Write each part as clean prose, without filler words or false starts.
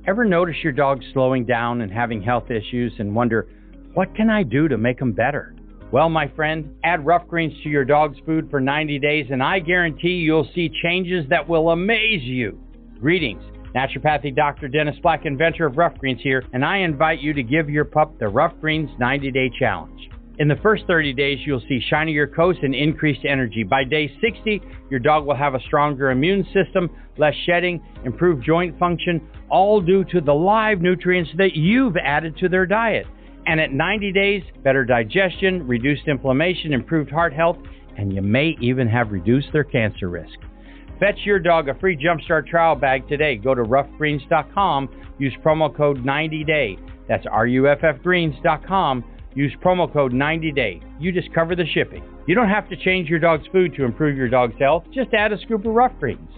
Ever notice your dog slowing down and having health issues and wonder, what can I do to make them better? Well, my friend, add Rough Greens to your dog's food for 90 days and I guarantee you'll see changes that will amaze you. Greetings. Naturopathic Dr. Dennis Black, inventor of Rough Greens here, and I invite you to give your pup the Rough Greens 90-day challenge. In the first 30 days, you'll see shinier coats and increased energy. By day 60, your dog will have a stronger immune system, less shedding, improved joint function, all due to the live nutrients that you've added to their diet. And at 90 days, better digestion, reduced inflammation, improved heart health, and you may even have reduced their cancer risk. Fetch your dog a free Jumpstart trial bag today. Go to roughgreens.com, use promo code 90day. That's ruffgreens.com. Use promo code 90day. You just cover the shipping. You don't have to change your dog's food to improve your dog's health. Just add a scoop of Rough Greens.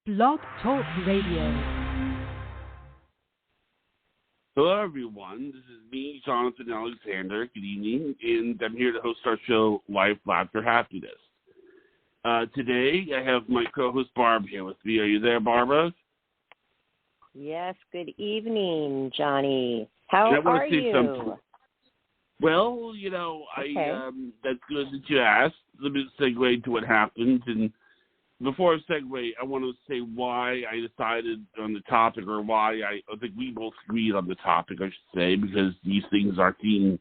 Blog Talk Radio. Hello, everyone. This is me, Jonathan Alexander. Good evening, and I'm here to host our show, Life, Laughter, Happiness. Today, I have my co-host, Barb, here with me. Are you there, Barbara? Yes, good evening, Johnny. How are you? Something. Well, you know, okay. That's good that you asked. Let me segue into what happened. And before I segue, I want to say why I decided on the topic, or why I think we both agreed on the topic, I should say, because these things are team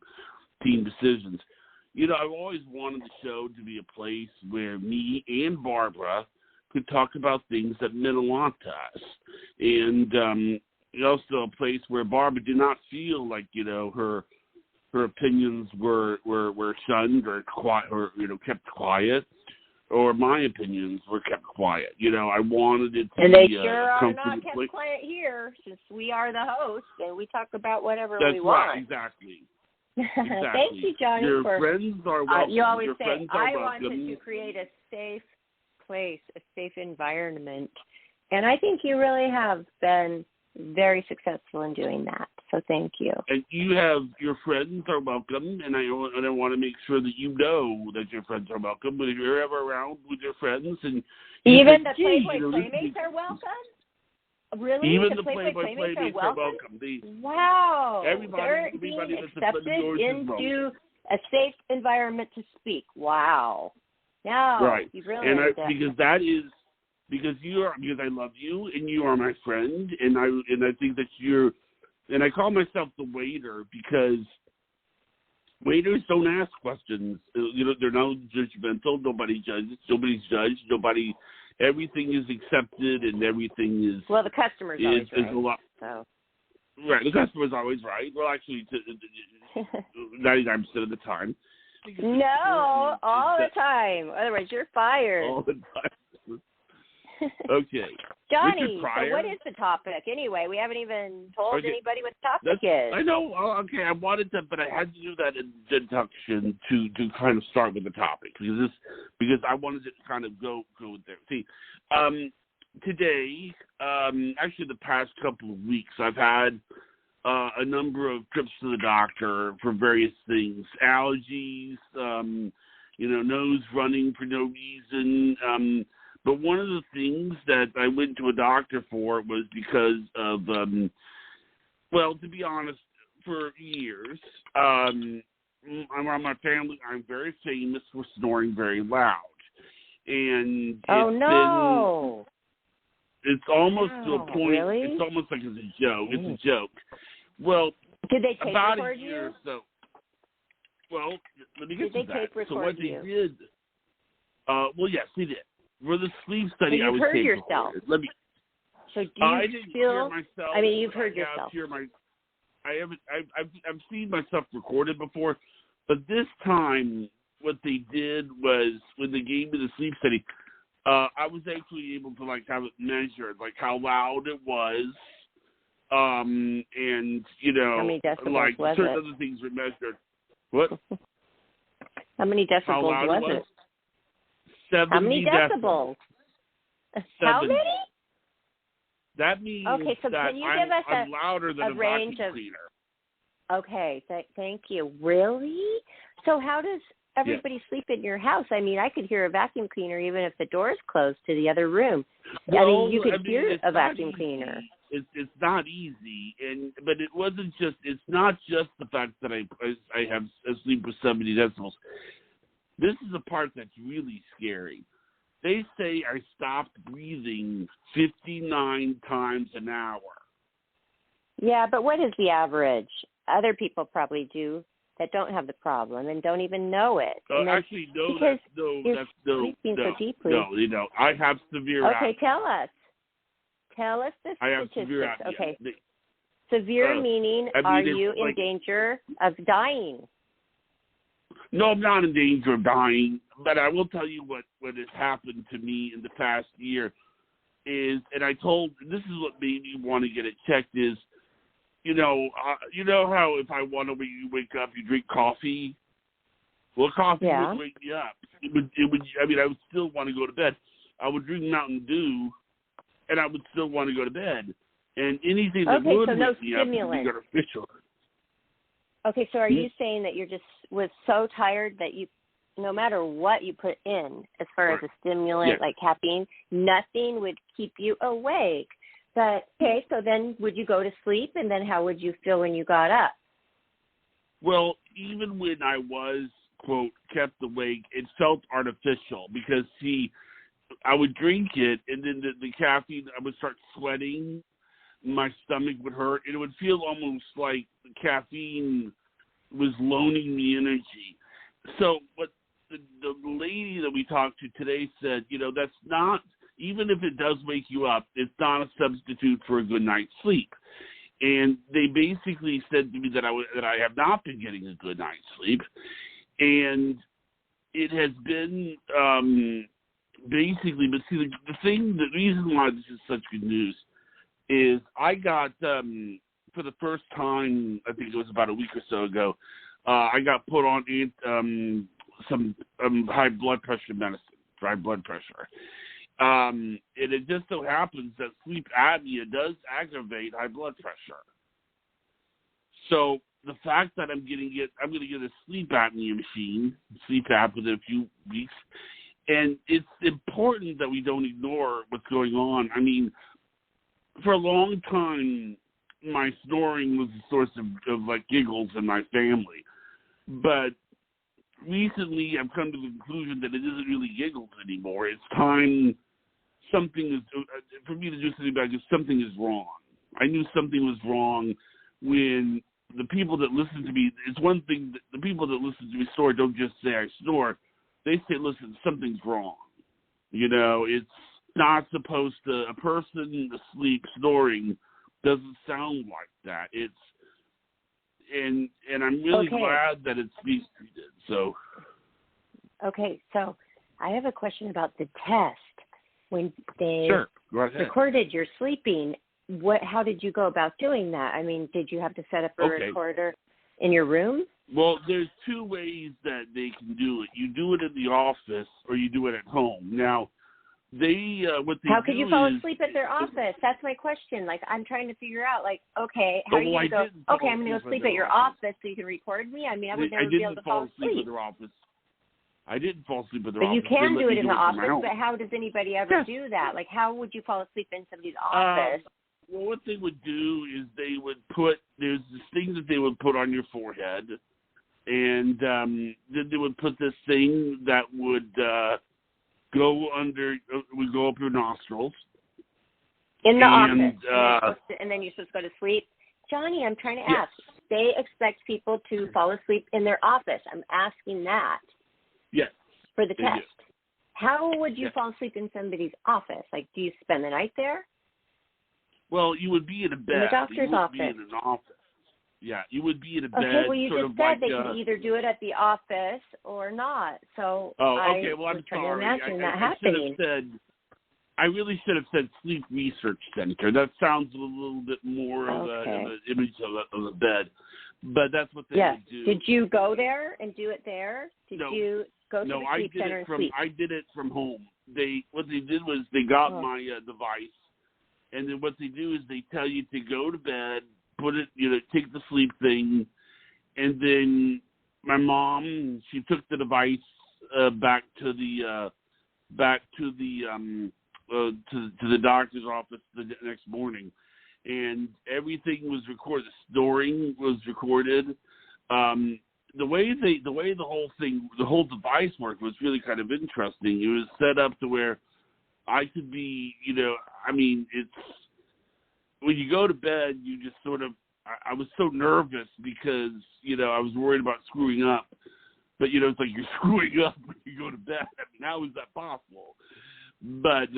decisions. You know, I've always wanted the show to be a place where me and Barbara could talk about things that meant a lot to us. And also a place where Barbara did not feel like, you know, her opinions were shunned or quiet, or, you know, kept quiet, or my opinions were kept quiet. You know, I wanted it to and be they sure are not kept place. quiet here, since we are the host and we talk about whatever That's we right, want. Exactly. Thank you, Johnny. Your friends are welcome. You always Your say, I wanted welcome. to create a safe place, a safe environment. And I think you really have been very successful in doing that. So thank you. And you have, your friends are welcome, and I want to make sure that you know that your friends are welcome. But if you're ever around with your friends, and even the Playboy Playmates are welcome? Really? Even the Playboy Playmates are welcome. Wow. Everybody They're being accepted into a safe environment to speak. Wow. Now, right. You really because I love you, and you are my friend, and I think that and I call myself the waiter because waiters don't ask questions. You know, they're not judgmental. Nobody judges. Nobody's judged. Everything is accepted, and everything is. Well, the customer's always right. A lot, so. Right, the customer's always right. Well, actually, 99% of the time. No, all the time. Otherwise, you're fired. All the time. Okay. Johnny, so what is the topic? Anyway, we haven't even told anybody what the topic is. I know. Okay, I wanted to, but I had to do that introduction to kind of start with the topic because I wanted to kind of go there. See, today, actually the past couple of weeks, I've had a number of trips to the doctor for various things, allergies, you know, nose running for no reason. But one of the things that I went to a doctor for was because of, well, to be honest, for years, around my family, I'm very famous for snoring very loud. And it's almost to a point, really? It's almost like it's a joke. It's a joke. Well, did they tape about record a year you? or so. Well, let me get to to that. Tape record so what you? they did, well, yes, they did. For the sleep study, so I was heard tape yourself. recorded. Let me. So do I you didn't feel? hear myself. I mean, you've heard yourself. I've seen myself recorded before, but this time what they did was when they gave me the sleep study, I was actually able to like have it measured, like how loud it was, and you know, how many decibels like was certain it? other things were measured. What? How many decibels was it? 70 How many decibels? 70. How many? That means okay, so that can you give us I'm louder than a range vacuum of cleaner. Okay, thank you. Really? So how does everybody sleep in your house? I mean, I could hear a vacuum cleaner even if the door's closed to the other room. Well, I mean, you could hear a vacuum easy. cleaner. It's not easy, but it wasn't just. It's not just the fact that I have a sleep with 70 decibels. This is the part that's really scary. They say I stopped breathing 59 times an hour. Yeah, but what is the average? Other people probably do that don't have the problem and don't even know it. Actually, no, because that's sleeping so deeply. No, I have severe apnea. Okay, tell us the I have statistics. severe apnea. Okay, severe meaning, are you in danger of dying? No, I'm not in danger of dying, but I will tell you what has happened to me in the past year is, and this is what made me want to get it checked is, you know how if I want to, when you wake up, you drink coffee? Well, coffee would wake me up. It would. I mean, I would still want to go to bed. I would drink Mountain Dew, and I would still want to go to bed. And anything that would wake me up would be artificial. Okay, so are you saying that you're just was so tired that you, no matter what you put in, as far as a stimulant like caffeine, nothing would keep you awake? But, okay, so then would you go to sleep, and then how would you feel when you got up? Well, even when I was, quote, kept awake, it felt artificial because, see, I would drink it, and then the caffeine, I would start sweating. My stomach would hurt, and it would feel almost like the caffeine was loaning me energy. So what the lady that we talked to today said, that's not, even if it does wake you up, it's not a substitute for a good night's sleep. And they basically said to me that I have not been getting a good night's sleep. And it has been basically, but see, the reason why this is such good news is I got, for the first time, I think it was about a week or so ago, I got put on some high blood pressure medicine for high blood pressure. And it just so happens that sleep apnea does aggravate high blood pressure. So the fact that I'm going to get a sleep apnea machine, CPAP, within a few weeks, and it's important that we don't ignore what's going on. I mean, for a long time, my snoring was a source of like giggles in my family. But recently I've come to the conclusion that it isn't really giggles anymore. It's time for me to do something about it because something is wrong. I knew something was wrong when the people that listen to me, it's one thing that the people that listen to me snore don't just say I snore. They say, listen, something's wrong. It's not supposed to, a person asleep snoring doesn't sound like that. And I'm really glad that it's being treated. So. Okay, so I have a question about the test. When they recorded your sleeping, how did you go about doing that? I mean, did you have to set up a recorder in your room? Well, there's two ways that they can do it. You do it in the office or you do it at home. Now, how could you fall asleep at their office? That's my question. Like, I'm trying to figure out, how do you go, I'm going to go sleep at your office so you can record me? I mean, I would never be able to fall asleep. At their office. I didn't fall asleep at their office. But you can do it in the office, but how does anybody ever do that? Like, how would you fall asleep in somebody's office? Well, what they would do is they would there's this thing that they would put on your forehead, and then they would put this thing that would go up your nostrils. In the office. And then you're supposed to go to sleep. Johnny, I'm trying to ask. They expect people to fall asleep in their office. I'm asking that. Yes. For the test. How would you fall asleep in somebody's office? Like, do you spend the night there? Well, you would be in a bed. In the doctor's office. You would be in an office. Yeah, you would be in a bed. Okay, well, you just said they can either do it at the office or not. So I'm was trying sorry. to imagine that happening. I really should have said Sleep Research Center. That sounds a little bit more of an image of a bed. But that's what they would do. Did you go there and do it there? Did you go to the sleep center and sleep? I did it from home. What they did was they got my device, and then what they do is they tell you to go to bed, put it, take the sleep thing, and then my mom, she took the device back to the doctor's office the next morning, and everything was recorded. The snoring was recorded. The way the whole device worked was really kind of interesting. It was set up to where I could be, it's when you go to bed, you just sort of. I was so nervous because I was worried about screwing up, but it's like you're screwing up when you go to bed. I mean, how is that possible? But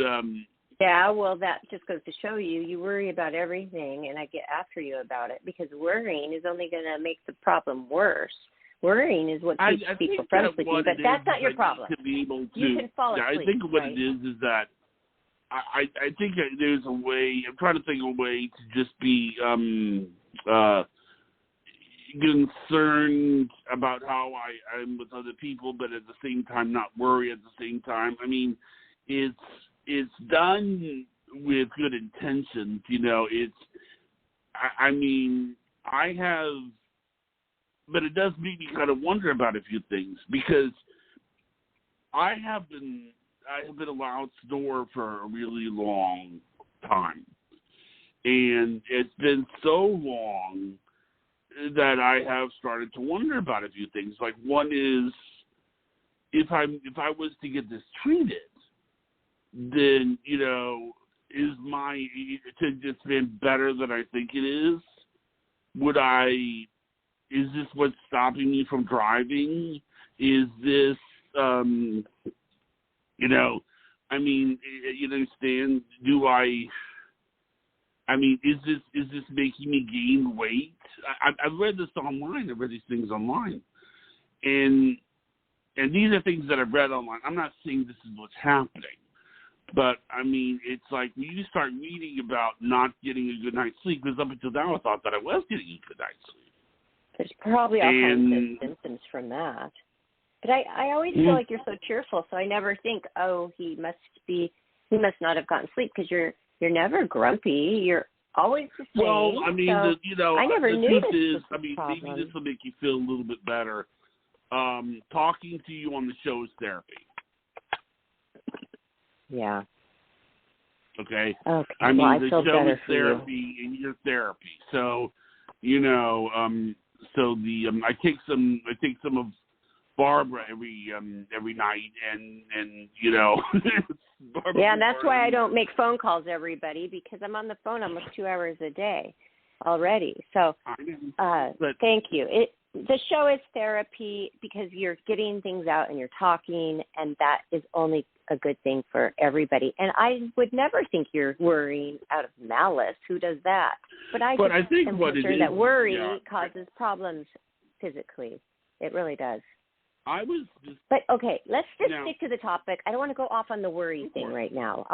yeah, well, that just goes to show you worry about everything, and I get after you about it because worrying is only going to make the problem worse. Worrying is what keeps people from sleeping, but that's not your problem. You can fall asleep. I think what right? it is that I think there's a way. I'm trying to think of a way to just be concerned about how I am with other people, but at the same time not worry at the same time. I mean, it's done with good intentions. But it does make me kind of wonder about a few things because I have been a loud snorer for a really long time. And it's been so long that I have started to wonder about a few things. Like one is if I was to get this treated, then, is it's been better than I think it is? Is this what's stopping me from driving? Is this, you understand? Is this making me gain weight? I've read this online. I've read these things online. And these are things that I've read online. I'm not saying this is what's happening. But, it's like when you start reading about not getting a good night's sleep, because up until now I thought that I was getting a good night's sleep. There's probably all kinds of symptoms from that. But I always feel like you're so cheerful, so I never think, oh, he must not have gotten sleep because you're never grumpy. You're always the same. Well, I never knew this was a problem. Maybe this will make you feel a little bit better. Talking to you on the show is therapy. Yeah. Okay. Okay. The feel show better is therapy, and you're therapy. So, I take some of Barbara every night, and Barbara. Yeah, and that's why I don't make phone calls, everybody, because I'm on the phone almost 2 hours a day already. So, thank you. The show is therapy because you're getting things out and you're talking, and that is only a good thing for everybody. And I would never think you're worrying out of malice. Who does that? But I think am concerned that worry causes problems physically. It really does. But okay, let's just stick to the topic. I don't want to go off on the worry thing right now.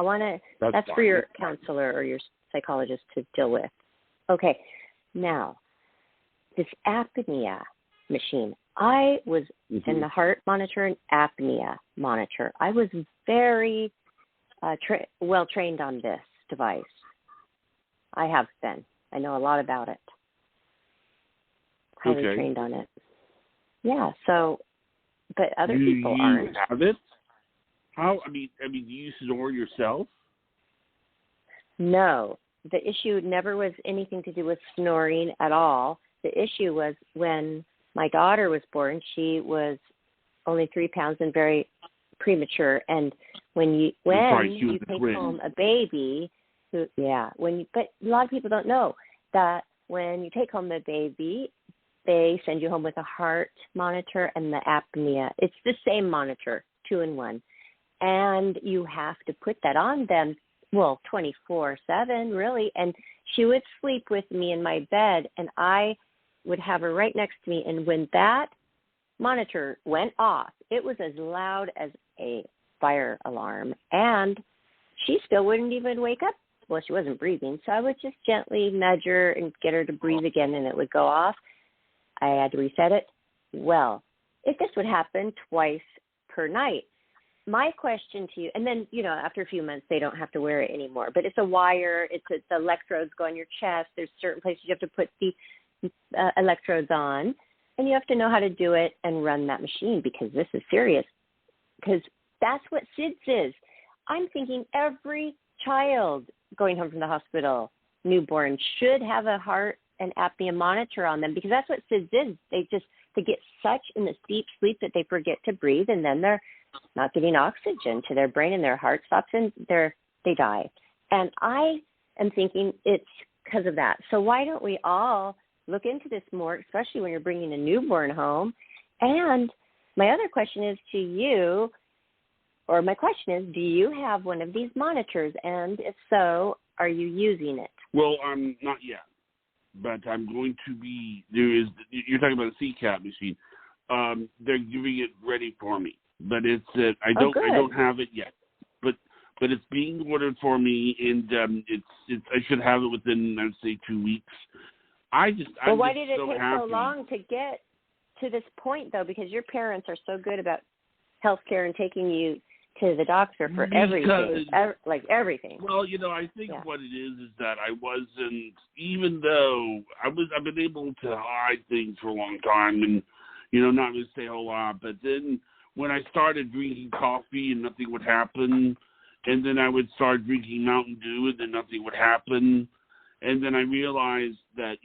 That's for your counselor or your psychologist to deal with. Okay, now this apnea machine. I was in the heart monitor and apnea monitor. I was very well trained on this device. I have been. I know a lot about it. Highly trained on it. Yeah. So, but other people aren't. You have it? How? Do you snore yourself? No. The issue never was anything to do with snoring at all. The issue was when my daughter was born, she was only 3 pounds and very premature. And when you take home a baby, but a lot of people don't know that when you take home a baby, they send you home with a heart monitor and the apnea. It's the same monitor, 2-in-1. And you have to put that on them, 24/7, really. And she would sleep with me in my bed, and I would have her right next to me. And when that monitor went off, it was as loud as a fire alarm. And she still wouldn't even wake up. Well, she wasn't breathing. So I would just gently nudge her and get her to breathe again, and it would go off. I had to reset it. Well, if this would happen twice per night, my question to you, and then, after a few months, they don't have to wear it anymore, but it's a wire, it's electrodes go on your chest. There's certain places you have to put the electrodes on. And you have to know how to do it and run that machine, because this is serious. Because that's what SIDS is. I'm thinking every child going home from the hospital, newborn, should have a heart and apnea monitor on them, because that's what SIDS is. They get such in this deep sleep that they forget to breathe, and then they're not getting oxygen to their brain, and their heart stops, and they die. And I am thinking it's because of that. So why don't we all look into this more, especially when you're bringing a newborn home? And my other question is to you, or my question is, do you have one of these monitors? And if so, are you using it? Well, I'm not yet, but I'm going to be. You're talking about a CPAP machine. They're giving it ready for me, but it's I don't have it yet. But it's being ordered for me, and I should have it within, I would say, 2 weeks. Why did it take so long to get to this point, though? Because your parents are so good about healthcare and taking you to the doctor for everything, everything. Well, I think what it is that I wasn't, even though I've been able to hide things for a long time, and not really say a whole lot. But then when I started drinking coffee and nothing would happen, and then I would start drinking Mountain Dew and then nothing would happen, and then I realized that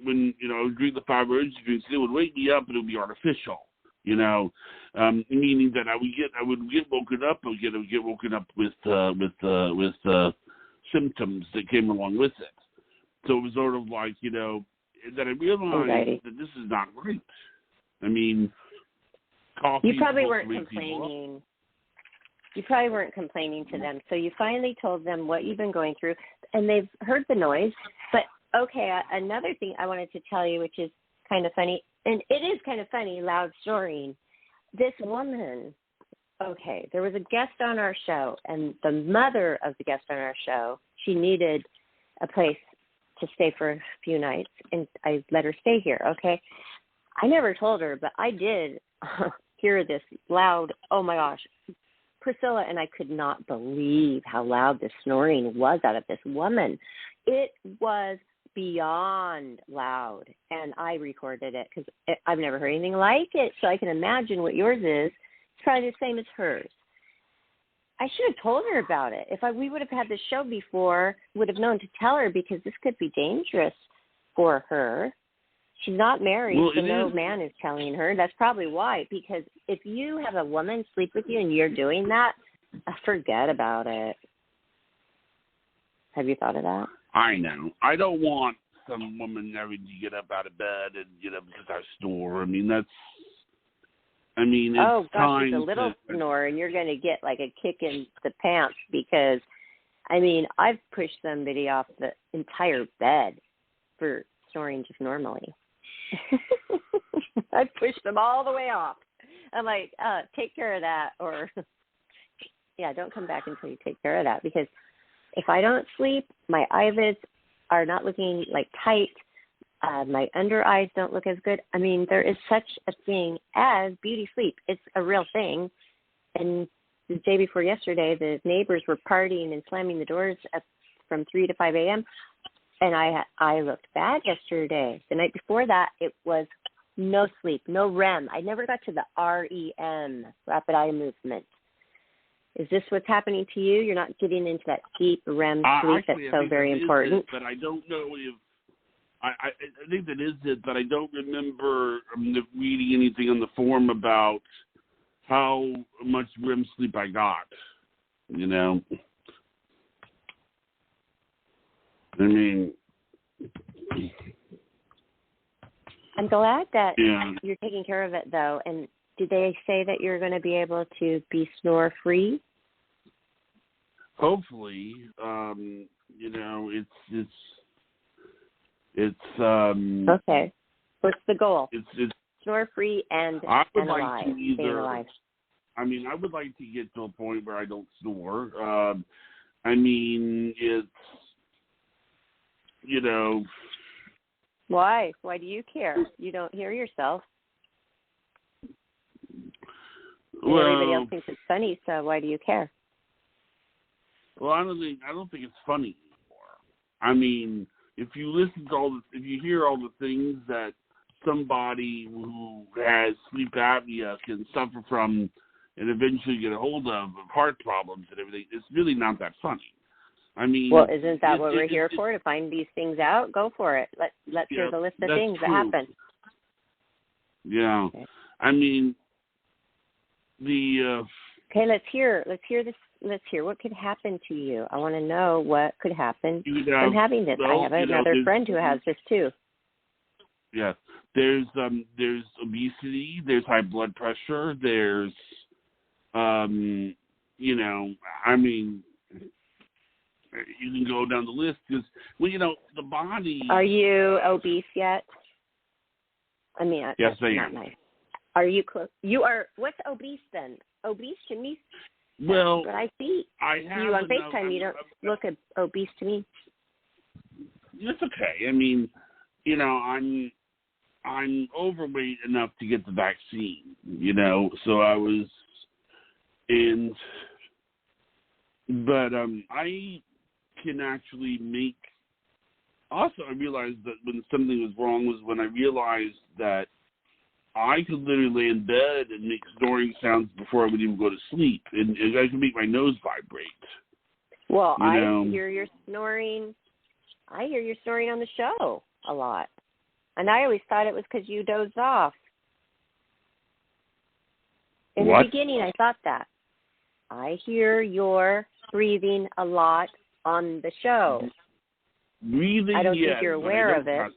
when I would drink the fiber energy drinks, it would wake me up and it would be artificial. Meaning that I would get woken up. I would get woken up with symptoms that came along with it. So it was sort of like that I realized that this is not right. I mean, coffee. You probably weren't complaining. You probably weren't complaining to them. So you finally told them what you've been going through, and they've heard the noise. But okay, another thing I wanted to tell you, which is kind of funny. And it is kind of funny, loud snoring. This woman, there was a guest on our show, and the mother of the guest on our show, she needed a place to stay for a few nights, and I let her stay here, okay? I never told her, but I did hear this loud, oh my gosh, Priscilla, and I could not believe how loud the snoring was out of this woman. It was beyond loud, and I recorded it because I've never heard anything like it, so I can imagine what yours is. It's probably the same as hers. I should have told her about it. If we would have had this show before, would have known to tell her, because this could be dangerous for her. She's not married, so no man is telling her. That's probably why, because if you have a woman sleep with you and you're doing that, forget about it. Have you thought of that? I know. I don't want some woman having to get up out of bed and because I snore. It's oh gosh, it's a little snore, and you're going to get like a kick in the pants, because I've pushed somebody off the entire bed for snoring just normally. I pushed them all the way off. I'm like, take care of that, or don't come back until you take care of that, because if I don't sleep, my eyelids are not looking tight. My under eyes don't look as good. There is such a thing as beauty sleep. It's a real thing. And the day before yesterday, the neighbors were partying and slamming the doors from 3 to 5 a.m. And I looked bad yesterday. The night before that, it was no sleep, no REM. I never got to the REM, rapid eye movement. Is this what's happening to you? You're not getting into that deep REM sleep that's so very important? But I don't know if I think that is it, but I don't remember reading anything on the forum about how much REM sleep I got. I'm glad that you're taking care of it, though. And did they say that you're going to be able to be snore-free? Hopefully. It's okay. What's the goal? It's snore-free and I would alive. Like to either, staying alive. I would like to get to a point where I don't snore. Why? Why do you care? You don't hear yourself. Well, everybody else thinks it's funny, so why do you care? Well, I don't think it's funny anymore. If you listen to if you hear all the things that somebody who has sleep apnea can suffer from and eventually get a hold of heart problems and everything, it's really not that funny. I mean, well, isn't that what we're here for, to find these things out? Go for it. Let's hear the list of things that happen. Yeah. Okay. I mean, okay, let's hear this. Let's hear what could happen to you. I want to know what could happen from having this. I have another friend who has this too. Yeah. There's obesity, there's high blood pressure, there's I mean, you can go down the list because, the body. Are you obese yet? I mean, yes, I am. Not nice. Are you close? You are. What's obese then? Obese to me. Well, what I see. I have you on FaceTime. You don't look obese to me. It's okay. I mean, I'm overweight enough to get the vaccine. So I was, but I can actually make. Also, I realized that when something was wrong was when I realized that I could literally lay in bed and make snoring sounds before I would even go to sleep, and I could make my nose vibrate. Well, I hear your snoring. I hear your snoring on the show a lot, and I always thought it was because you dozed off. In the beginning, I thought that. I hear your breathing a lot on the show. Breathing, I don't think you're aware of it.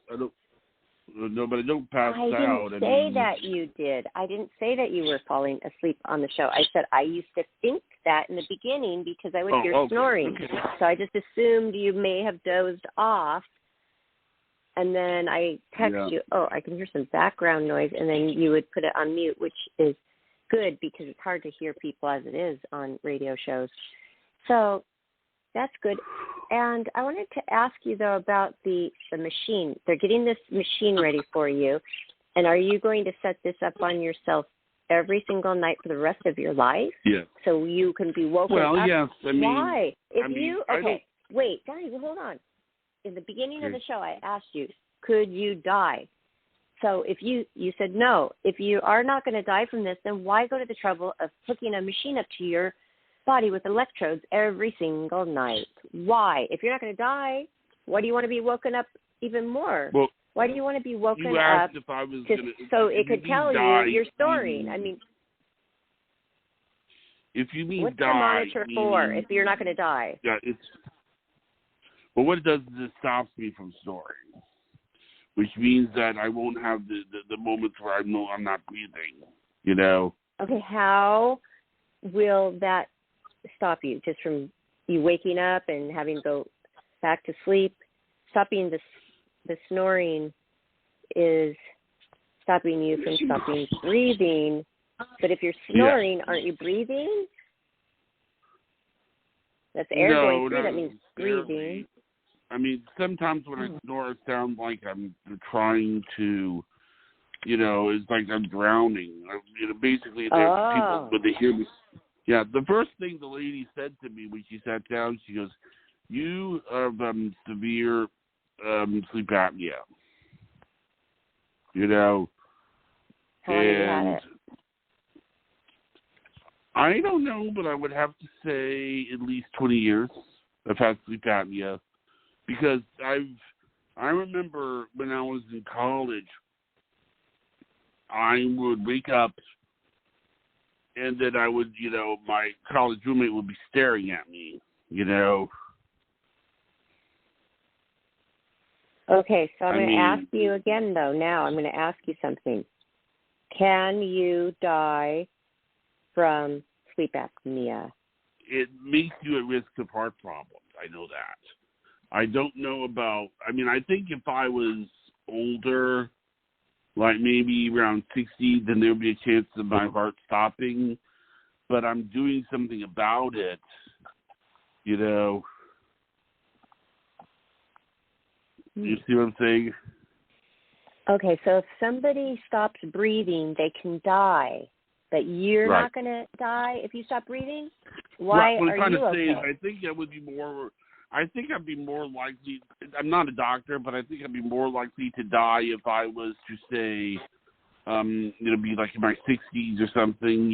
No, but I don't pass out. I didn't say that you did. I didn't say that you were falling asleep on the show. I said I used to think that in the beginning because I would hear snoring. Okay. So I just assumed you may have dozed off. And then I text you, I can hear some background noise. And then you would put it on mute, which is good because it's hard to hear people as it is on radio shows. So that's good. And I wanted to ask you, though, about the machine. They're getting this machine ready for you. And are you going to set this up on yourself every single night for the rest of your life? Yes. So you can be woken up? Well, yes. I mean, why? Wait, guys, hold on. In the beginning of the show, I asked you, could you die? So if you said no. If you are not going to die from this, then why go to the trouble of hooking a machine up to your body with electrodes every single night? Why? If you're not going to die, why do you want to be woken up even more? Well, why do you want to be woken you up if I was so it could tell you your story? I mean, if you mean what's die, the monitor for if you're not going to die? Yeah, well, what it does is it stops me from snoring, which means that I won't have the moments where I'm not breathing. Okay, how will that stop you? Just from you waking up and having to go back to sleep? Stopping the snoring is stopping you from stopping breathing. But if you're snoring, aren't you breathing? That's air going through. That means breathing. I mean, sometimes when I snore, it sounds like I'm trying to, it's like I'm drowning. Basically, people, when they hear me. Yeah, the first thing the lady said to me when she sat down, she goes, "You have severe sleep apnea." How long have you had it? I don't know, but I would have to say at least 20 years I've had sleep apnea. Because I remember when I was in college, I would wake up and then I would, my college roommate would be staring at me, Okay, so I'm going to ask you again, though, now. I'm going to ask you something. Can you die from sleep apnea? It makes you at risk of heart problems. I know that. I don't know about, I think if I was older, like maybe around 60, then there would be a chance of my heart stopping. But I'm doing something about it, You see what I'm saying? Okay, so if somebody stops breathing, they can die. But you're not going to die if you stop breathing? Why what I'm are trying you to say okay? is I think that would be more... I think I'd be more likely. I'm not a doctor, but I think I'd be more likely to die if I was to say, be like in my 60s or something,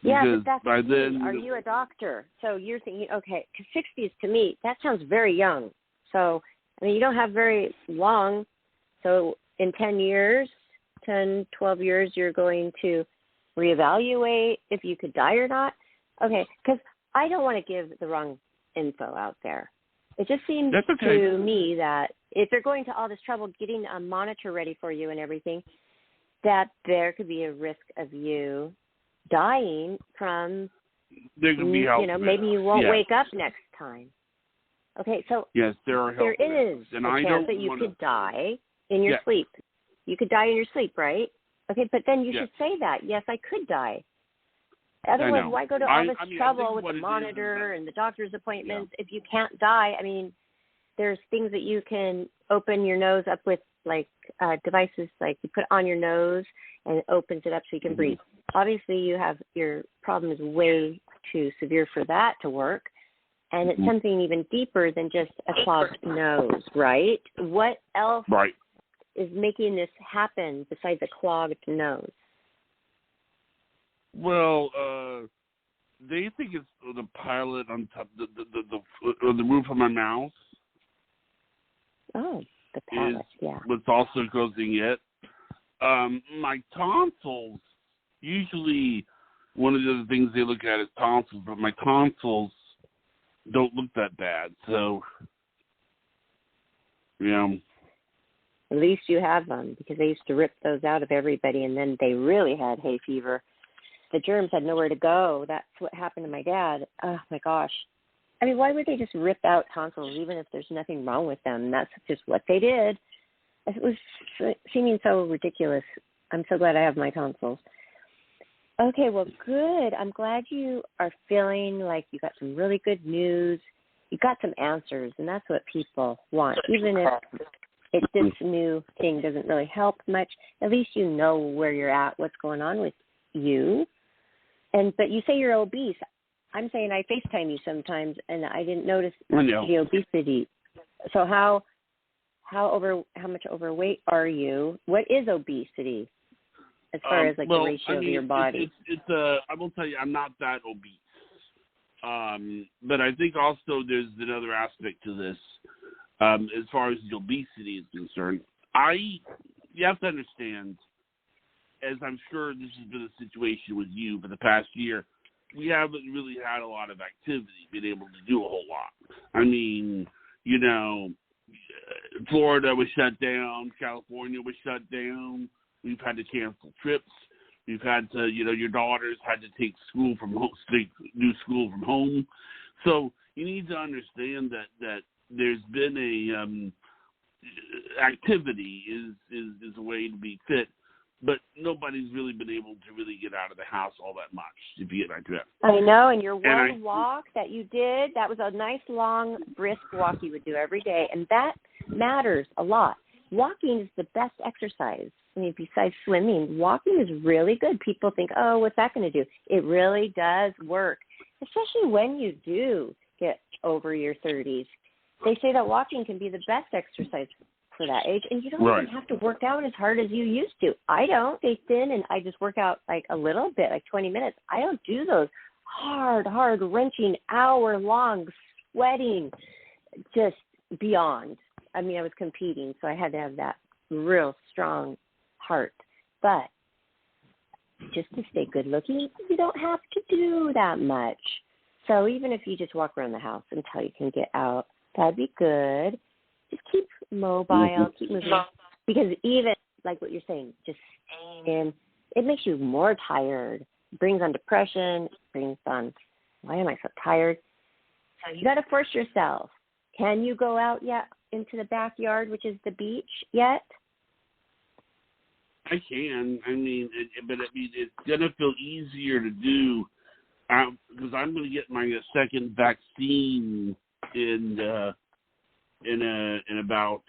Yeah, because but that's by then, are you a doctor? So you're thinking, okay, 'cause 60s to me, that sounds very young. So, I mean, you don't have very long. So in 10 years, 10, 12 years, you're going to reevaluate if you could die or not. Okay, because I don't want to give the wrong info out there. It just seems to me that if they're going to all this trouble getting a monitor ready for you and everything, that there could be a risk of you dying from, there could be help. Maybe you won't wake up next time. Okay, so yes, there is a chance that you could die in your sleep. You could die in your sleep, right? Okay, but then you should say that. Yes, I could die. Otherwise, why go to all this trouble with the monitor and the doctor's appointments if you can't die? I mean, there's things that you can open your nose up with, like devices like you put on your nose and it opens it up so you can breathe. Obviously, your problem is way too severe for that to work. And it's something even deeper than just a clogged nose, right? What else is making this happen besides a clogged nose? Well, they think it's the pilot on top, the roof of my mouth. Oh, the palate, what's also causing it. My tonsils, usually one of the other things they look at is tonsils, but my tonsils don't look that bad, so At least you have them, because they used to rip those out of everybody, and then they really had hay fever. The germs had nowhere to go. That's what happened to my dad. Oh, my gosh. I mean, why would they just rip out tonsils even if there's nothing wrong with them? That's just what they did. It was seeming so ridiculous. I'm so glad I have my tonsils. Okay, well, good. I'm glad you are feeling like you got some really good news. You got some answers, and that's what people want. Even if this new thing doesn't really help much, at least you know where you're at, what's going on with you. But you say you're obese. I'm saying I FaceTime you sometimes, and I didn't notice the obesity. So how much overweight are you? What is obesity as far as the ratio of your body? I will tell you, I'm not that obese. But I think also there's another aspect to this. As far as the obesity is concerned, you have to understand, as I'm sure this has been a situation with you for the past year, we haven't really had a lot of activity, been able to do a whole lot. I mean, Florida was shut down, California was shut down. We've had to cancel trips. We've had to, your daughters had to take school from home, do school from home. So you need to understand that there's been activity is a way to be fit, but nobody's really been able to really get out of the house all that much, if you get my drift. I know, and your walk that you did, that was a nice, long, brisk walk you would do every day, and that matters a lot. Walking is the best exercise. I mean, besides swimming, walking is really good. People think, oh, what's that going to do? It really does work, especially when you do get over your 30s. They say that walking can be the best exercise for that age, and you don't even have to work out as hard as you used to. I don't. They thin, and I just work out like a little bit, like 20 minutes. I don't do those hard, wrenching, hour-long, sweating, just beyond. I mean, I was competing, so I had to have that real strong heart. But just to stay good-looking, you don't have to do that much. So even if you just walk around the house until you can get out, that'd be good. Just keep mobile, keep moving. Because even, like what you're saying, just staying in, it makes you more tired. It brings on depression, brings on, why am I so tired? So you got to force yourself. Can you go out yet into the backyard, which is the beach, yet? I can. I mean, it's going to feel easier to do because I'm going to get my second vaccine in about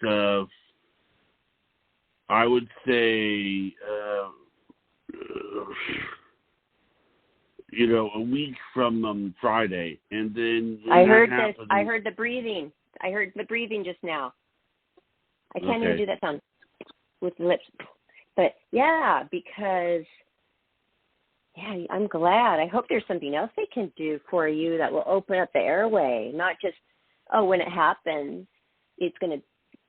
I would say a week from Friday, and then I heard this. I heard the breathing. I heard the breathing just now. I can't even do that sound with the lips. But yeah, because I'm glad. I hope there's something else they can do for you that will open up the airway, not just when it happens, it's going to,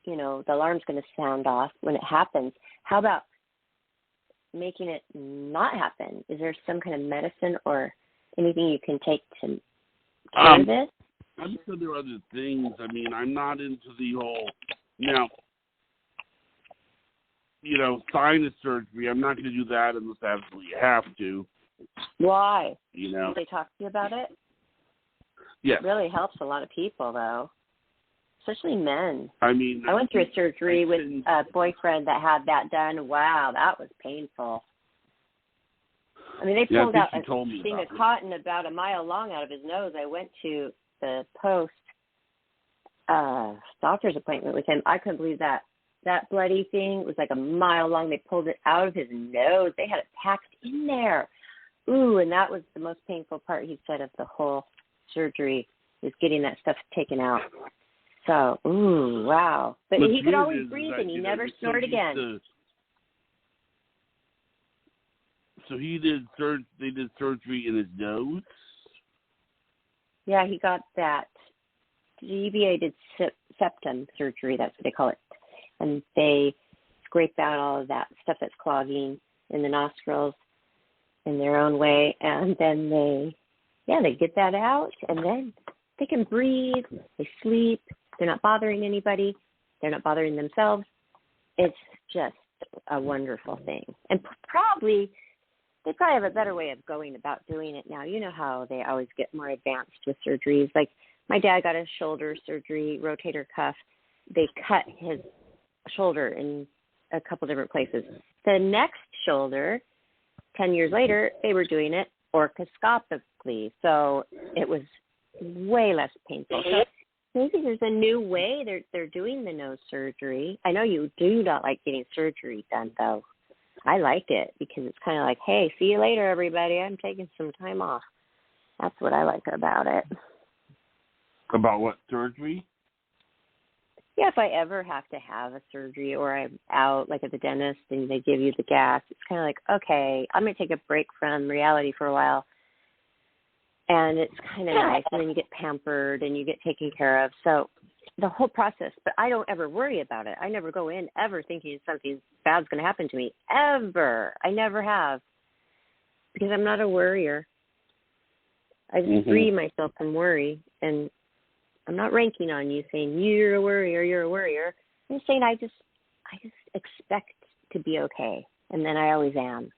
the alarm's going to sound off when it happens. How about making it not happen? Is there some kind of medicine or anything you can take to cure this? I'm sure there are other things. I mean, I'm not into the whole, sinus surgery. I'm not going to do that unless I absolutely have to. Why? Did they talk to you about it? Yes. It really helps a lot of people, though, especially men. I mean, I went through a surgery with a boyfriend that had that done. Wow, that was painful. I mean, they pulled out a thing of cotton about a mile long out of his nose. I went to the post doctor's appointment with him. I couldn't believe that. That bloody thing was like a mile long. They pulled it out of his nose. They had it packed in there. Ooh, and that was the most painful part, he said, of the whole surgery, is getting that stuff taken out. So, ooh, wow. But he could always breathe, and he never snored again. So they did surgery in his nose? Yeah, he got that. GBA did septum surgery, that's what they call it. And they scrape out all of that stuff that's clogging in the nostrils in their own way. And then they get that out, and then they can breathe, they sleep, they're not bothering anybody, they're not bothering themselves. It's just a wonderful thing. And they probably have a better way of going about doing it now. You know how they always get more advanced with surgeries. Like my dad got a shoulder surgery, rotator cuff. They cut his shoulder in a couple different places. The next shoulder, 10 years later, they were doing it orthoscopically. So it was way less painful. So maybe there's a new way they're doing the nose surgery. I know you do not like getting surgery done, though. I like it because it's kind of like, hey, see you later, everybody. I'm taking some time off. That's what I like about it. About what, surgery? Yeah, if I ever have to have a surgery or I'm out, like at the dentist, and they give you the gas, it's kind of like, okay, I'm going to take a break from reality for a while. And it's kind of nice. And then you get pampered and you get taken care of. So the whole process, but I don't ever worry about it. I never go in ever thinking something bad's going to happen to me, ever. I never have, because I'm not a worrier. I just free myself from worry, and I'm not ranking on you saying you're a worrier. I'm just saying I just expect to be okay, and then I always am.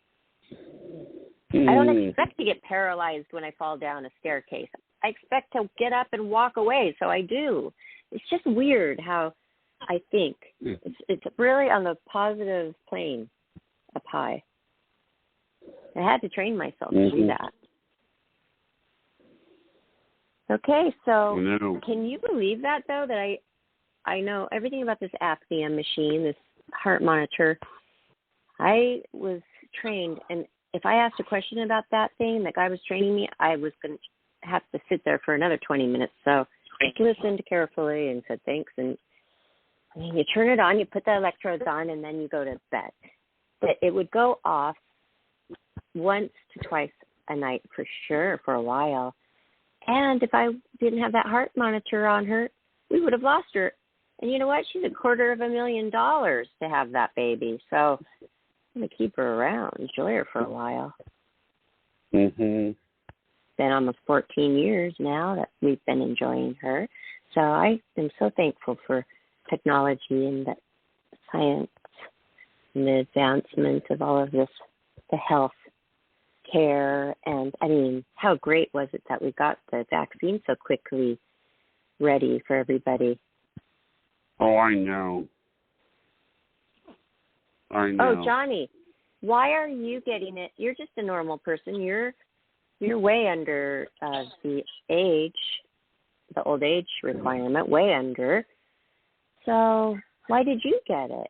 I don't expect to get paralyzed when I fall down a staircase. I expect to get up and walk away, so I do. It's just weird how I think. It's really on the positive plane up high. I had to train myself to do that. Okay, so can you believe that, though, that I know everything about this apnea machine, this heart monitor. I was trained, and if I asked a question about that thing, the guy was training me, I was going to have to sit there for another 20 minutes. So I listened carefully and said thanks. And you turn it on, you put the electrodes on, and then you go to bed. But it would go off once to twice a night for sure for a while. And if I didn't have that heart monitor on her, we would have lost her. And you know what? She's $250,000 to have that baby. So I'm going to keep her around, enjoy her for a while. Been almost 14 years now that we've been enjoying her. So I am so thankful for technology and the science and the advancement of all of this, the health care. And, I mean, how great was it that we got the vaccine so quickly ready for everybody? Oh, I know. Oh, Johnny, why are you getting it? You're just a normal person. You're way under the old age requirement, way under. So why did you get it?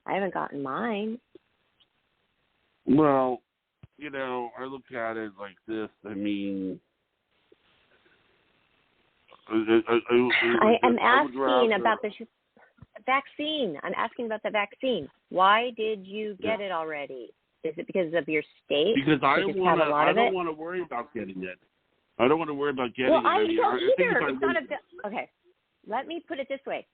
I haven't gotten mine. Well, I look at it like this. I mean, I am asking about the vaccine. I'm asking about the vaccine. Why did you get it already? Is it because of your state? Because I don't want to worry about getting it. I don't want to worry about getting it. I don't either. It's not okay. Let me put it this way.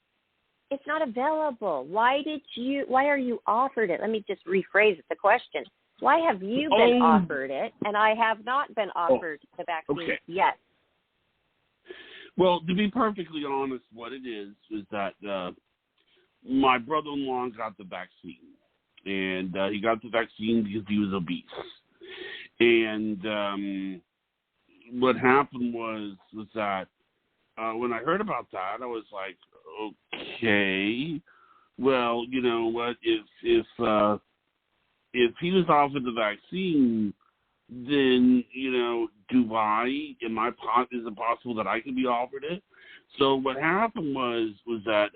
It's not available. Why are you offered it? Let me just rephrase the question. Why have you been offered it and I have not been offered the vaccine yet? Well, to be perfectly honest, what it is that my brother-in-law got the vaccine. And he got the vaccine because he was obese. And what happened was that when I heard about that, I was like, okay, well, you know what? If he was offered the vaccine, then is it possible that I could be offered it? So what happened was that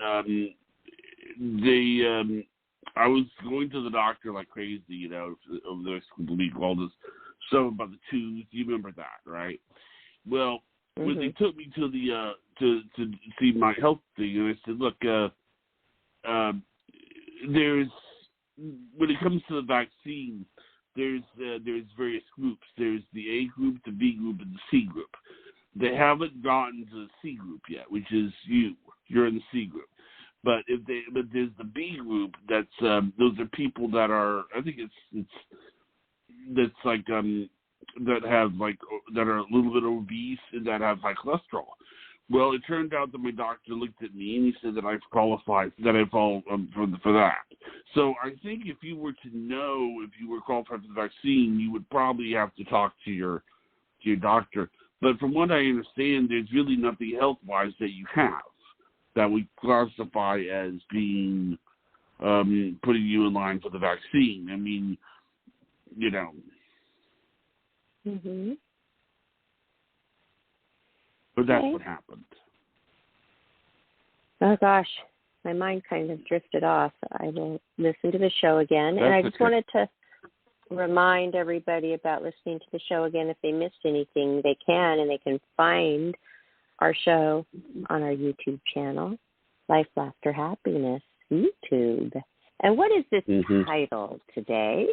I was going to the doctor like crazy, over the week, all this stuff about the tubes. You remember that, right? Well, when they took me to the to see my health thing, and I said, look, there's when it comes to the vaccine, there's various groups. There's the A group, the B group, and the C group. They haven't gotten to the C group yet, which is you. You're in the C group. But there's the B group. That's those are people that are. I think it's that's like that are a little bit obese and that have high cholesterol. Well, it turned out that my doctor looked at me and he said that I qualified, that I fall for that. So I think if you were to know if you were qualified for the vaccine, you would probably have to talk to your doctor. But from what I understand, there's really nothing health-wise that you have that we classify as being putting you in line for the vaccine. I mean, But that's what happened. Oh, gosh. My mind kind of drifted off. I will listen to the show again. And I just wanted to remind everybody about listening to the show again. If they missed anything, they can, and they can find our show on our YouTube channel, Life, Laughter, Happiness, YouTube. And what is this title today,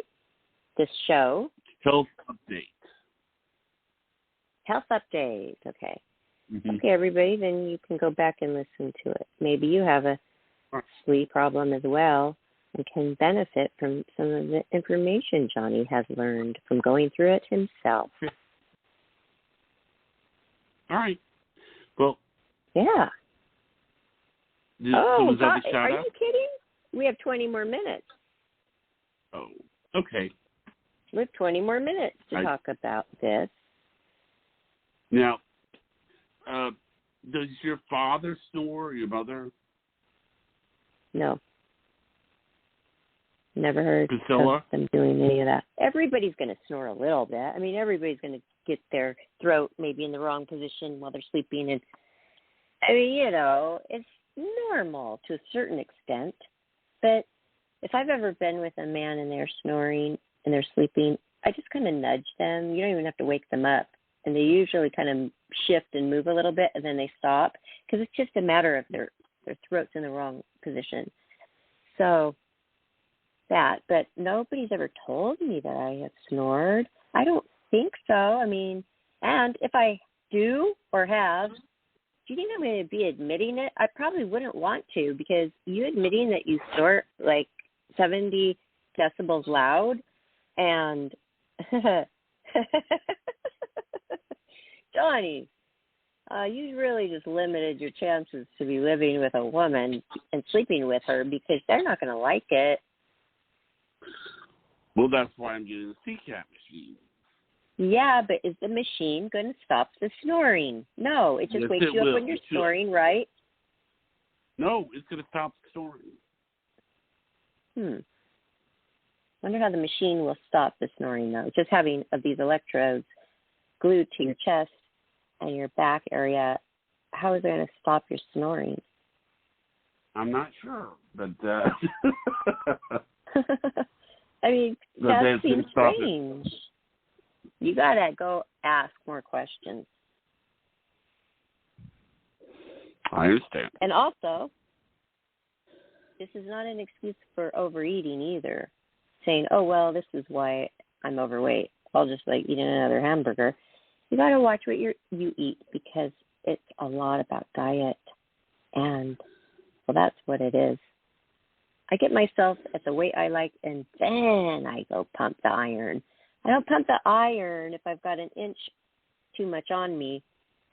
this show? Health Update. Health Update, okay. Okay, everybody, then you can go back and listen to it. Maybe you have a sleep problem as well and can benefit from some of the information Johnny has learned from going through it himself. All right. Well. Yeah. Was that the are you kidding? We have 20 more minutes. Oh, okay. We have 20 more minutes to talk about this. Now, does your father snore or your mother? No. Never heard Priscilla? of them doing any of that. Everybody's going to snore a little bit. I mean, everybody's going to get their throat maybe in the wrong position while they're sleeping. And I mean, it's normal to a certain extent. But if I've ever been with a man and they're snoring and they're sleeping, I just kind of nudge them. You don't even have to wake them up. And they usually kind of shift and move a little bit, and then they stop because it's just a matter of their throat's in the wrong position. So that, but nobody's ever told me that I have snored. I don't think so. I mean, and if I do or have, do you think I'm going to be admitting it? I probably wouldn't want to, because you admitting that you snort like 70 decibels loud and Johnny, you really just limited your chances to be living with a woman and sleeping with her, because they're not going to like it. Well, that's why I'm getting the CPAP machine. Yeah, but is the machine going to stop the snoring? No, it just wakes you up when you're snoring, right? No, it's going to stop snoring. Wonder how the machine will stop the snoring, though. Just having of these electrodes glued to your chest and your back area, how is it going to stop your snoring? I'm not sure, but I mean, that seems strange. You got to go ask more questions. I understand. And also, this is not an excuse for overeating either. Saying, oh, well, this is why I'm overweight. I'll just like eat another hamburger. You got to watch what you eat because it's a lot about diet. And well, that's what it is. I get myself at the weight I like, and then I go pump the iron. I don't pump the iron if I've got an inch too much on me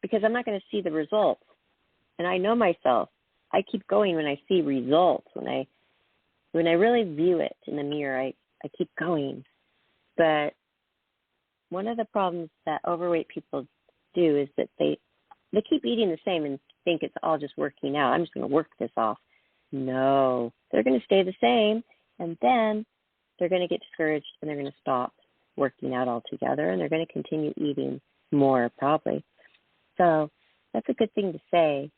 because I'm not going to see the results. And I know myself. I keep going when I see results. When I really view it in the mirror, I keep going. But one of the problems that overweight people do is that they keep eating the same and think it's all just working out. I'm just going to work this off. No, they're going to stay the same, and then they're going to get discouraged, and they're going to stop working out altogether, and they're going to continue eating more probably. So that's a good thing to say,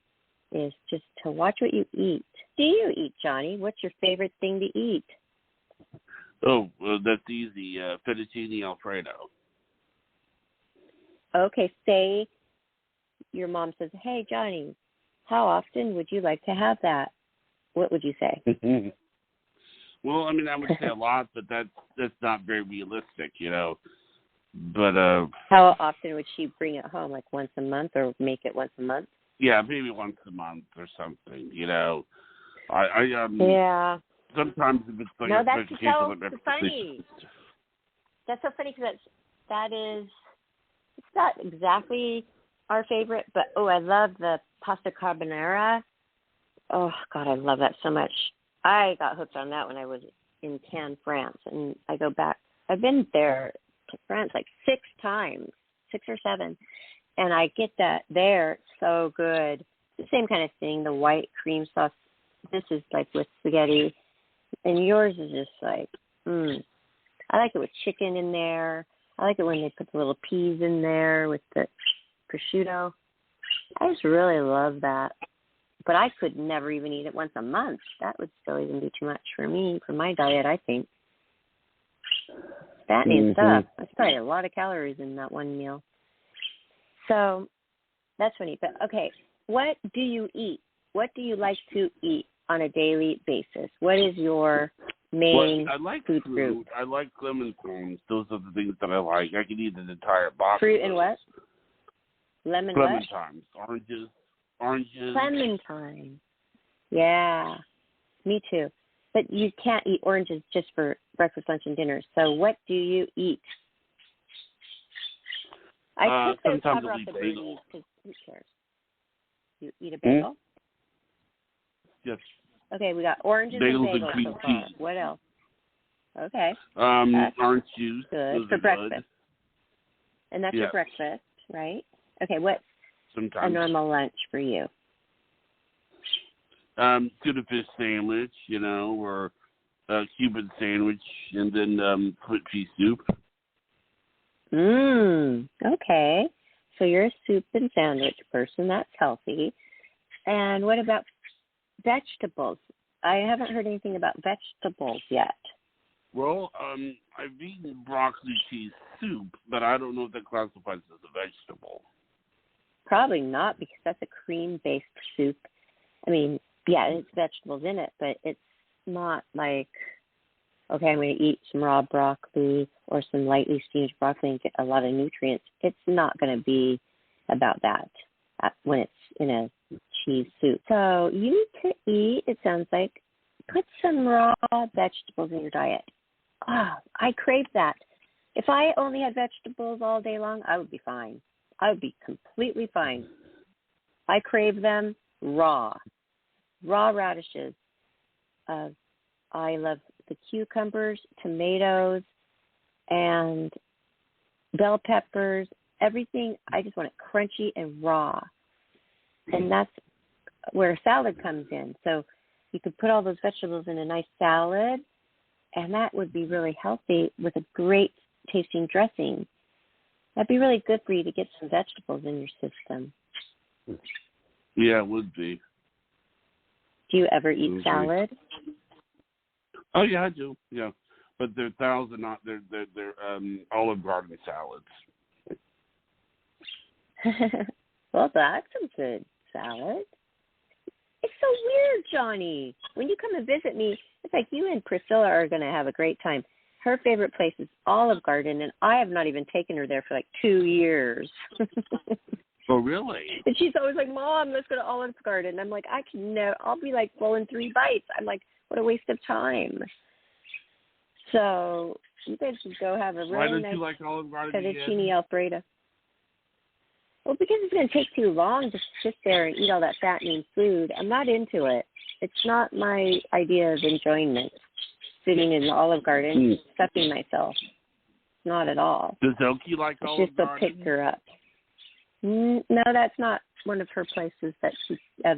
is just to watch what you eat. Do you eat, Johnny? What's your favorite thing to eat? Oh, that's easy. Fettuccine Alfredo. Okay, say your mom says, hey, Johnny, how often would you like to have that? What would you say? Well, I mean, I would say a lot, but that's not very realistic, you know. But how often would she bring it home? Like once a month, or make it once a month? Yeah, maybe once a month or something, you know. Yeah. Sometimes if it's like no, a that's special so case, funny. That's so funny because it's not exactly our favorite, but I love the pasta carbonara. Oh God, I love that so much. I got hooked on that when I was in Cannes, France, and I go back. I've been there to France like 6 times, 6 or 7. And I get that there. It's so good. It's the same kind of thing, the white cream sauce. This is like with spaghetti. And yours is just like, I like it with chicken in there. I like it when they put the little peas in there with the prosciutto. I just really love that. But I could never even eat it once a month. That would still even be too much for me, for my diet, I think. Fattening stuff. That's probably a lot of calories in that one meal. So that's funny. But, okay, what do you eat? What do you like to eat on a daily basis? What is your main food group? I like clementines. Those are the things that I like. I can eat an entire box. Fruit and what? Clementines. What? Oranges. Clementine. Yeah, me too. But you can't eat oranges just for breakfast, lunch, and dinner. So what do you eat? I took the cover off the bagel because who cares? You eat a bagel? Yes. Okay, we got oranges bagels and bagels cream so far. cheese. What else? Okay. Orange juice. Good for breakfast. Good. And that's your breakfast, right? Okay, what's sometimes a normal lunch for you? Tuna fish sandwich, you know, or Cuban sandwich, and then split pea soup. Okay. So you're a soup and sandwich person. That's healthy. And what about vegetables? I haven't heard anything about vegetables yet. Well, I've eaten broccoli cheese soup, but I don't know if that classifies as a vegetable. Probably not, because that's a cream-based soup. I mean, yeah, it's vegetables in it, but it's not like, okay, I'm going to eat some raw broccoli or some lightly steamed broccoli and get a lot of nutrients. It's not going to be about that when it's in a cheese soup. So you need to eat, it sounds like, put some raw vegetables in your diet. Oh, I crave that. If I only had vegetables all day long, I would be fine. I would be completely fine. I crave them raw. Raw radishes. I love the cucumbers, tomatoes, and bell peppers, everything. I just want it crunchy and raw. And that's where salad comes in. So you could put all those vegetables in a nice salad, and that would be really healthy with a great tasting dressing. That'd be really good for you to get some vegetables in your system. Yeah, it would be. Do you ever eat salad? Oh, yeah, I do. Yeah. but they're Olive Garden salads. Well, that's some good salad. It's so weird, Johnny. When you come and visit me, it's like you and Priscilla are going to have a great time. Her favorite place is Olive Garden, and I have not even taken her there for like 2 years. Oh, really? And she's always like, Mom, let's go to Olive Garden. I'm like, I'll be like full in 3 bites. I'm like, what a waste of time. So you guys should go have a really Why don't nice you like Olive Garden fettuccine Alfredo. Well, because it's going to take too long to sit there and eat all that fattening food. I'm not into it. It's not my idea of enjoyment, sitting in the Olive Garden, stuffing myself. Not at all. Does Oki like Olive Garden? She just picked her up. No, that's not one of her places that she I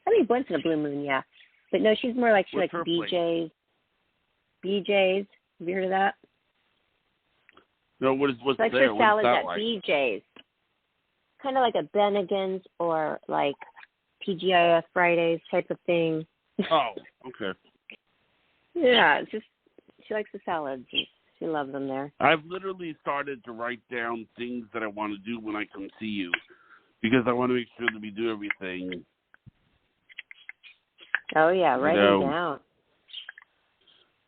mean, once in a blue moon, yeah. But no, she's more like she likes BJ's. BJ's. Have you heard of that? No, what's like there? Her salad at like? BJ's. Kind of like a Bennigan's or like TGIF Fridays type of thing. Oh, okay. Yeah, it's just she likes the salads. She loves them there. I've literally started to write down things that I want to do when I come see you, because I want to make sure that we do everything. Oh yeah, write them down.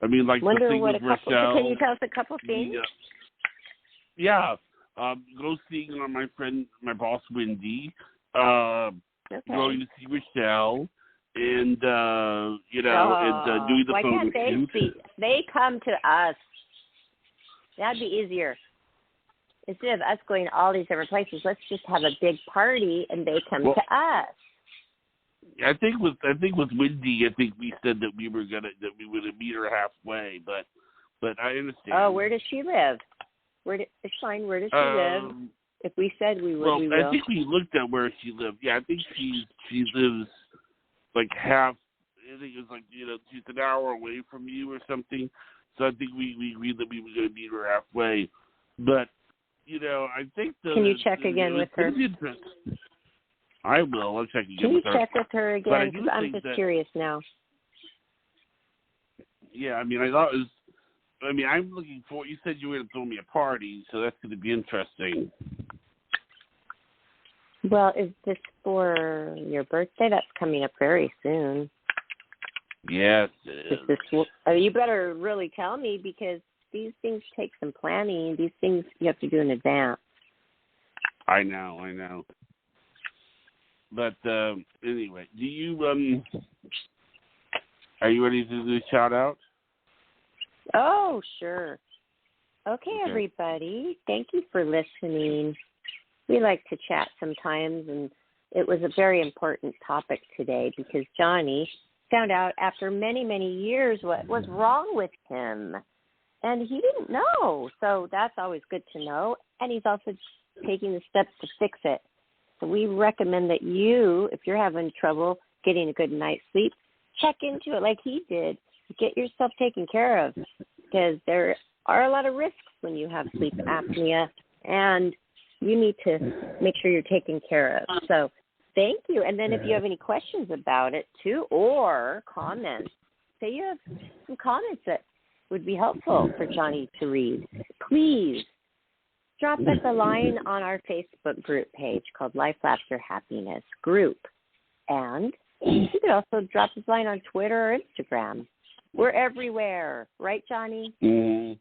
I mean, like Wonder the thing what with a couple. Rochelle. Can you tell us a couple things? Yeah. Go seeing my boss Wendy. Going to see Rochelle, and and doing the why photo can't they shoot. They come to us. That'd be easier. Instead of us going to all these different places, let's just have a big party and they come to us. I think with Wendy, I think we said that we would meet her halfway, but I understand. Oh, where does she live? It's fine. Where does she live? If we said we would, well, we will. I think we looked at where she lived. Yeah, I think she lives like half. I think it's like she's an hour away from you or something. So I think we agreed that we were going to meet her halfway. But I think Can you check again with her? I will. I'll check again Can with her. Can you check with her again? Because I'm just curious now. Yeah, I mean, I'm looking for. You said you were going to throw me a party, so that's going to be interesting. Well, is this for your birthday? That's coming up very soon. Yes, it is. You better really tell me, because these things take some planning. These things you have to do in advance. I know. But anyway, do you are you ready to do a shout out? Oh, sure. Okay, everybody. Thank you for listening. We like to chat sometimes, and it was a very important topic today because Johnny found out after many, many years what was wrong with him. And he didn't know. So that's always good to know. And he's also taking the steps to fix it. So we recommend that you, if you're having trouble getting a good night's sleep, check into it like he did. Get yourself taken care of, because there are a lot of risks when you have sleep apnea, and you need to make sure you're taken care of. So thank you. And then if you have any questions about it too, or comments, say you have some comments that would be helpful for Johnny to read, please drop us a line on our Facebook group page called Life Laughter Happiness Group. And you could also drop us a line on Twitter or Instagram. We're everywhere. Right, Johnny? Mm-hmm.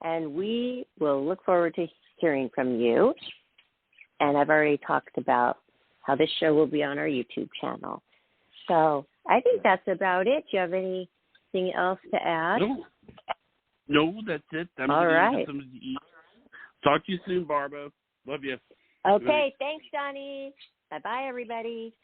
And we will look forward to hearing from you. And I've already talked about how this show will be on our YouTube channel. So I think that's about it. Do you have anything else to add? No, that's it. All right. Talk to you soon, Barbara. Love you. Okay, thanks, Johnny. Bye-bye, everybody.